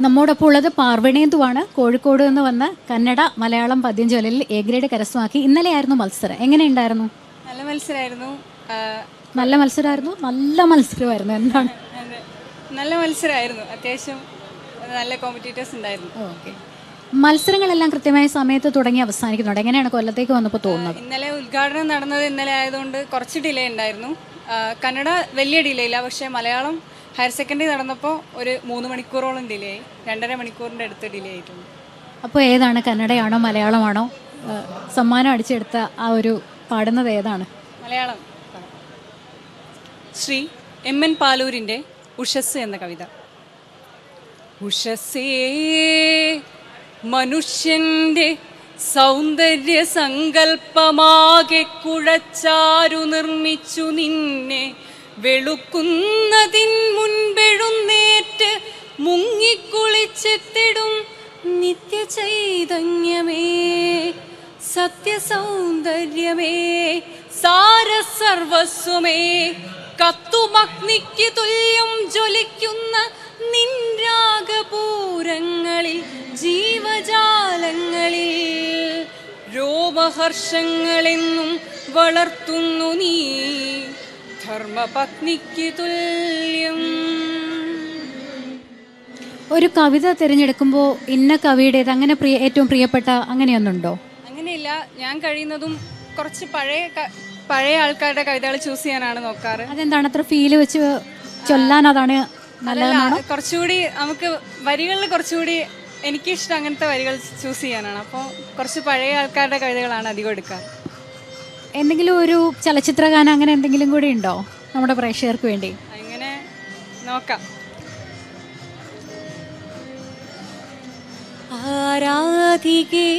നമ്മോടൊപ്പം ഉള്ളത് പാർവണേന്ദുവാണ്. കോഴിക്കോട് നിന്ന് വന്ന് കന്നഡ മലയാളം പദ്യം ചൊല്ലലിൽ എ ഗ്രേഡ് കരസ്ഥമാക്കി. ഇന്നലെയായിരുന്നു മത്സരം. എങ്ങനെയുണ്ടായിരുന്നു? നല്ല മത്സരമായിരുന്നു. നല്ല മത്സരമായിരുന്നു. നല്ല മത്സരമായിരുന്നു. എന്താണ്? അതെ, നല്ല മത്സരമായിരുന്നു. അത്യാവശ്യം നല്ല കോമ്പറ്റീറ്റേഴ്സ് ഉണ്ടായിരുന്നു. ഓക്കെ. മത്സരങ്ങളെല്ലാം കൃത്യമായ സമയത്ത് തുടങ്ങി അവസാനിക്കുന്നുണ്ട്. എങ്ങനെയാണ് കൊല്ലത്തേക്ക് വന്നപ്പോൾ തോന്നുന്നത്? ഇന്നലെ ഉദ്ഘാടനം നടന്നത് ഇന്നലെ ആയതുകൊണ്ട് കുറച്ച് ഡിലേ ഉണ്ടായിരുന്നു. കന്നഡ വലിയ ഡിലേ ഇല്ല, പക്ഷേ മലയാളം ഹയർ സെക്കൻഡറി നടന്നപ്പോൾ ഒരു 3 മണിക്കൂറോളം ഡിലേ ആയി. 2.5 മണിക്കൂറിൻ്റെ അടുത്ത് ഡിലേ ആയിട്ടുണ്ട്. അപ്പോൾ ഏതാണ്, കന്നഡയാണോ മലയാളമാണോ? സമ്മാനം അടിച്ചെടുത്ത ആ ഒരു പാടുന്നത് ഏതാണ്? മലയാളം. ശ്രീ എം.എൻ. പാലൂരിൻ്റെ ഉഷസ് എന്ന കവിത. ഉഷസ്സേ മനുഷ്യൻ്റെ സൗന്ദര്യ സങ്കല്പമാകെ കുഴച്ചാരു നിർമ്മിച്ചു നിന്നെ, വെളുക്കുന്നതിൻ മുൻപെഴുന്നേറ്റ് മുങ്ങിക്കുളിച്ചെത്തിടും നിത്യചൈതന്യമേ, സത്യസൗന്ദര്യമേ, സാരസർവസ്വമേ, കത്തുമഗ്നിക്ക് തുല്യം ജ്വലിക്കുന്ന നിൻരാഗപൂരങ്ങളിൽ ജീവജാലങ്ങളിൽ രോമഹർഷങ്ങളെന്നും വളർത്തുന്നു നീ, ധർമ്മപത്നിക്ക് തുല്യം. ഒരു കവിത തിരഞ്ഞെടുക്കുമ്പോൾ ഇന്ന കവിയുടേത് അങ്ങനെ ഏറ്റവും പ്രിയപ്പെട്ട അങ്ങനെയൊന്നുണ്ടോ? അങ്ങനെയില്ല, ഞാൻ കഴിയുന്നതും കുറച്ച് പഴയ ആൾക്കാരുടെ കവിതകൾ ചൂസ് ചെയ്യാനാണ് നോക്കാറ്. അതെന്താണ് അത്ര ഫീല് വെച്ച് ചൊല്ലാൻ? അതാണ് നല്ലതാണോ? കുറച്ചുകൂടി നമുക്ക് വരികളിൽ കുറച്ചുകൂടി എനിക്കിഷ്ടം അങ്ങനത്തെ വരികൾ ചൂസ് ചെയ്യാനാണ്. അപ്പോൾ കുറച്ച് പഴയ ആൾക്കാരുടെ കവിതകളാണ് അധികം എടുക്കാറ്. എന്തെങ്കിലും ഒരു ചലച്ചിത്ര ഗാനം അങ്ങനെ എന്തെങ്കിലും കൂടി ഉണ്ടോ നമ്മുടെ പ്രേക്ഷകർക്ക് വേണ്ടി? അങ്ങനെ നോക്കാം. ആരാധികേ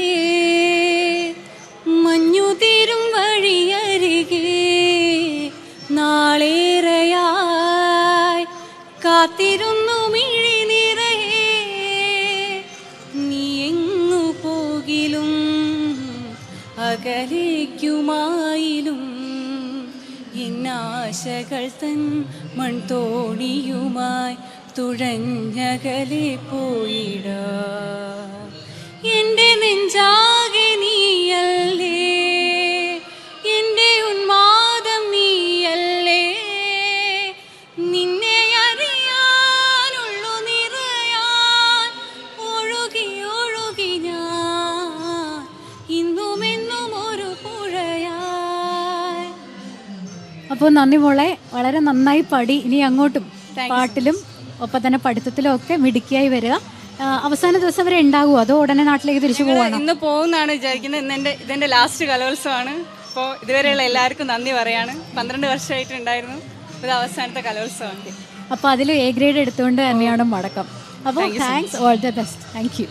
മഞ്ഞുതിരും വഴിയരികെ നാളേറെയായി കാത്തിരുന്നു മിഴി നിറയെ, നീ എങ്ങു പോകിലും അകലേക്കുമായിലും എന്നാശകൾ തൻ മൺതോണിയുമായി തുഴഞ്ഞകലെ പോയിട. എൻ്റെ നെഞ്ചാകെ നീയല്ലേ, എൻ്റെ ഉന്മാദം നീയല്ലേ, നിന്നെ അറിയാനുള്ളു നിറയാൻ ഒഴുകി ഒഴുകി ഞാൻ ഇന്നുമെന്നും ഒരു പുഴയായി. അപ്പോൾ നന്ദി മോളെ, വളരെ നന്നായി പാടി. ഇനി അങ്ങോട്ടും പാട്ടിലും ഒപ്പം തന്നെ പഠിത്തത്തിലും ഒക്കെ മിടുക്കിയായി വരിക. അവസാന ദിവസം വരെ ഉണ്ടാകുമോ അതോ ഉടനെ നാട്ടിലേക്ക് തിരിച്ചു പോവാണോ? ഇന്ന് പോകുന്നതാണ് വിചാരിക്കുന്നത്. ഇതെൻ്റെ ലാസ്റ്റ് കലോത്സവമാണ്. അപ്പോൾ ഇതുവരെയുള്ള എല്ലാവർക്കും നന്ദി പറയാണ്. 12 വർഷമായിട്ടുണ്ടായിരുന്നു, ഇത് അവസാനത്തെ കലോത്സവമാണ്. അപ്പോൾ അതിൽ എ ഗ്രേഡ് എടുത്തുകൊണ്ട് തന്നെയാണ് മടക്കം. അപ്പോൾ thanks, all the best. Thank you.